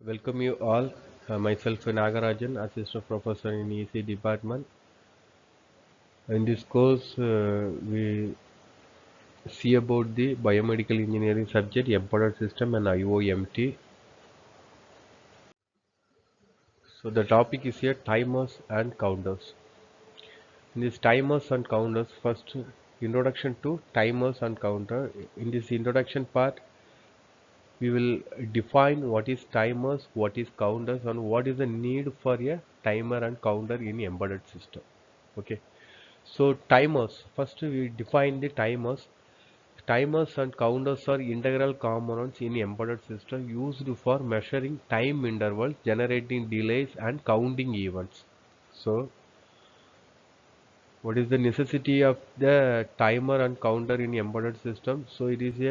Welcome you all. Myself Nagarajan, Assistant Professor in EC Department. In this course, we see about the Biomedical Engineering subject, Embedded System and IOMT. So the topic is here timers and counters. In this timers and counters, first introduction to timers and counter. In this introduction part, we will define what is timers, what is counters, and what is the need for a timer and counter in embedded system. Okay. So timers, first we define the timers. Timers and counters are integral components in embedded system used for measuring time intervals, generating delays and counting events. So what is the necessity of the timer and counter in embedded system? So it is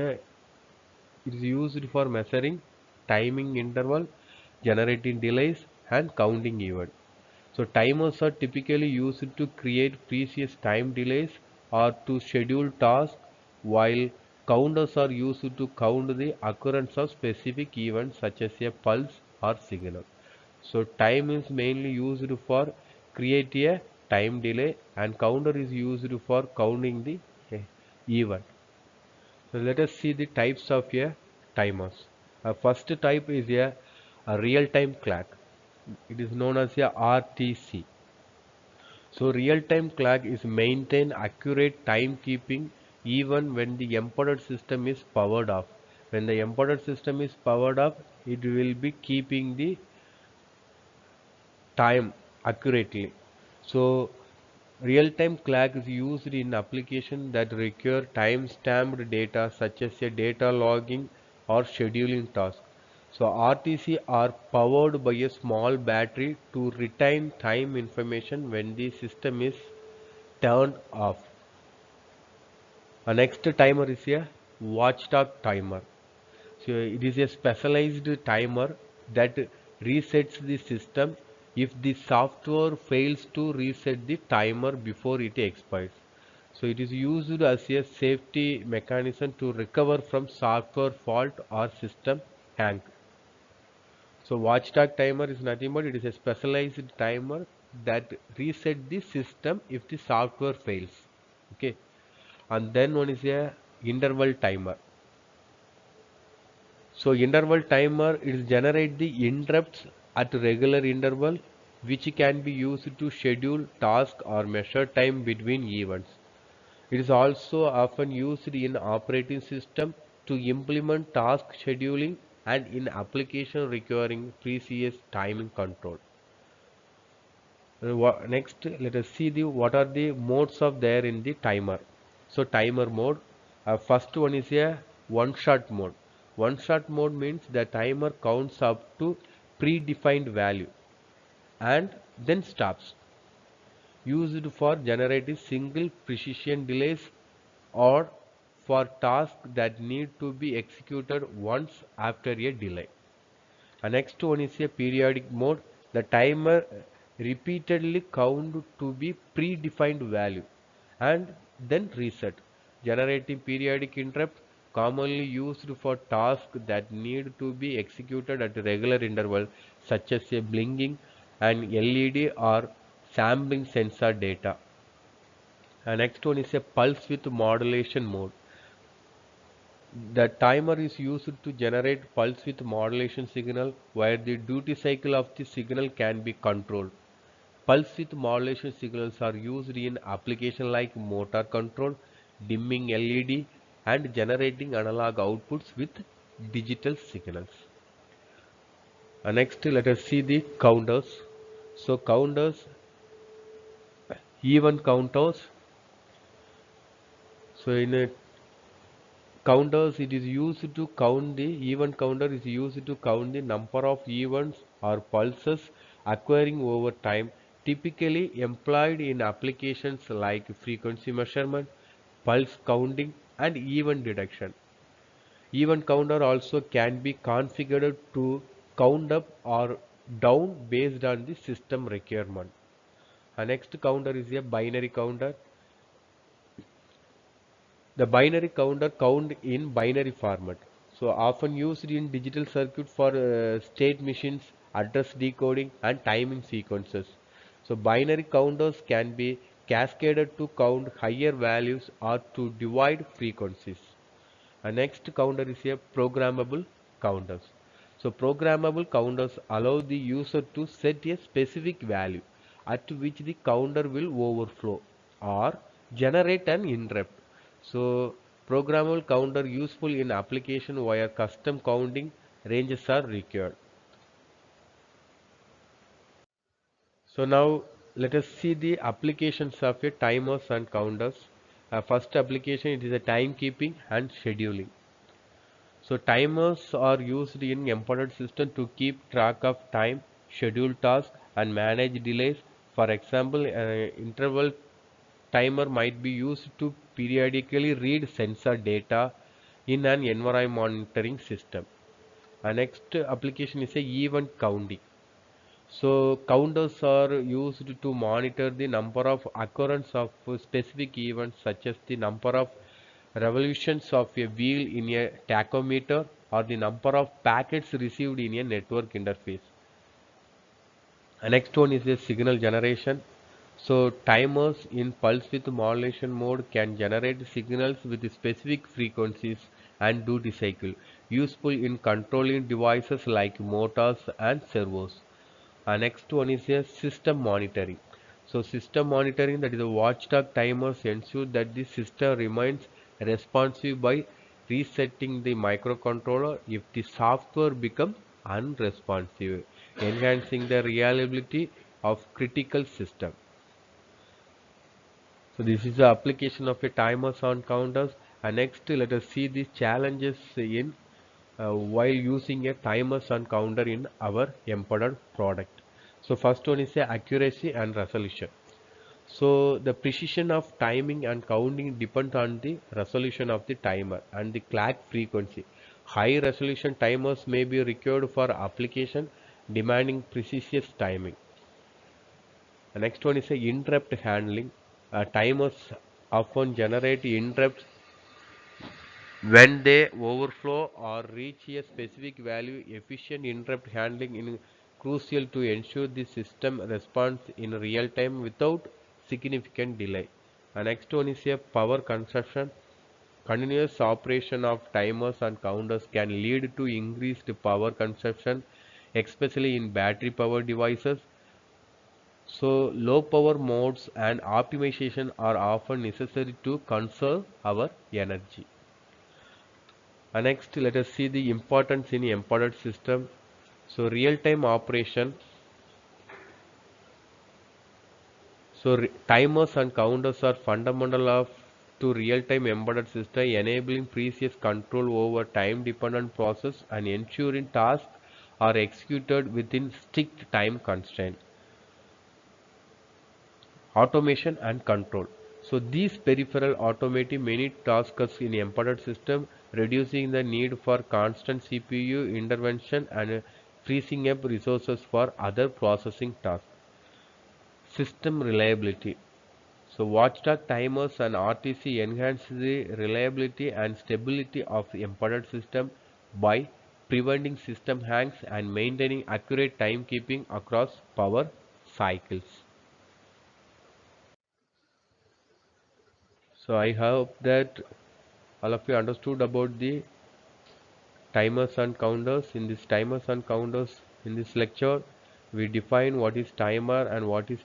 used for measuring timing interval, generating delays and counting events. So timers are typically used to create precious time delays or to schedule tasks, while counters are used to count the occurrence of specific events such as a pulse or signal. So time is mainly used for create a time delay and counter is used for counting the event. So let us see the types of a timers. First type is a real-time clock. It is known as a RTC. So real-time clock is maintain accurate timekeeping even when the embedded system is powered off. When the embedded system is powered off, it will be keeping the time accurately. So real-time clock is used in applications that require time-stamped data such as a data logging or scheduling task. So RTC are powered by a small battery to retain time information when the system is turned off. A next timer is a watchdog timer. So it is a specialized timer that resets the system if the software fails to reset the timer before it expires. So it is used as a safety mechanism to recover from software fault or system hang. So watchdog timer is nothing but it is a specialized timer that reset the system if the software fails. Okay, and then one is a interval timer. So interval timer is generate the interrupts at regular interval which can be used to schedule task or measure time between events. It is also often used in operating system to implement task scheduling and in application requiring precise timing control. Next, let us see the what are the modes of there in the timer. So timer mode, first one is a one-shot mode. One-shot mode means the timer counts up to predefined value and then stops. Used for generating single precision delays or for tasks that need to be executed once after a delay. The next one is a periodic mode. The timer repeatedly count to be predefined value and then reset, generating periodic interrupt commonly used for tasks that need to be executed at regular interval such as a blinking and LED or sampling sensor data. The next one is a pulse width modulation mode. The timer is used to generate pulse width modulation signal where the duty cycle of the signal can be controlled. Pulse width modulation signals are used in applications like motor control, dimming LED and generating analog outputs with digital signals. Next let us see the counters. So counters, even counters. So in a counters it is used to count the event counter is used to count the number of events or pulses occurring over time, typically employed in applications like frequency measurement, pulse counting and event detection. Event counter also can be configured to count up or down based on the system requirement. A next counter is a binary counter. The binary counter count in binary format. So often used in digital circuit for state machines, address decoding and timing sequences. So binary counters can be cascaded to count higher values or to divide frequencies. A next counter is a programmable counters. So programmable counters allow the user to set a specific value at which the counter will overflow or generate an interrupt. So programmable counter useful in application where custom counting ranges are required. So now let us see the applications of a timers and counters. First application, it is a timekeeping and scheduling. So timers are used in embedded system to keep track of time, schedule tasks and manage delays. For example, interval timer might be used to periodically read sensor data in an environment monitoring system. Our next application is a event counting. So counters are used to monitor the number of occurrence of specific events such as the number of revolutions of a wheel in a tachometer or the number of packets received in a network interface. The next one is a signal generation. So timers in pulse width modulation mode can generate signals with specific frequencies and duty cycle, useful in controlling devices like motors and servos. Next one is a system monitoring. So system monitoring, that is a watchdog timers ensure that the system remains responsive by resetting the microcontroller if the software becomes unresponsive, enhancing the reliability of critical system. So this is the application of a timers on counters. And next let us see the challenges in while using a timers and counter in our embedded product. So first one is the accuracy and resolution. So the precision of timing and counting depend on the resolution of the timer and the clock frequency. High resolution timers may be required for application demanding precise timing. The next one is a interrupt handling. Timers often generate interrupts when they overflow or reach a specific value. Efficient interrupt handling is crucial to ensure the system responds in real time without significant delay. The next one is a power consumption. Continuous operation of timers and counters can lead to increased power consumption, especially in battery power devices. So low power modes and optimization are often necessary to conserve our energy. Next, let us see the importance in embedded system. So real-time operation. So timers and counters are fundamental of to real-time embedded system, enabling precise control over time-dependent process and ensuring tasks are executed within strict time constraints. Automation and control. So these peripheral automate many tasks in embedded system, reducing the need for constant CPU intervention and freeing up resources for other processing tasks. System reliability. So watchdog timers and RTC enhance the reliability and stability of embedded system by preventing system hangs and maintaining accurate timekeeping across power cycles. So I hope that all of you understood about the timers and counters. In this timers and counters, in this lecture, we define what is timer and what is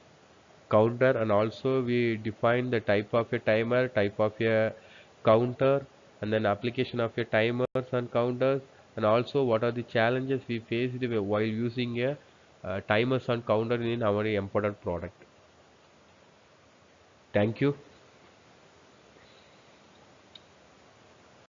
counter, and also we define the type of a timer, type of a counter, and then application of a timers and counters, and also what are the challenges we faced while using a timers and counter in our embedded product. Thank you.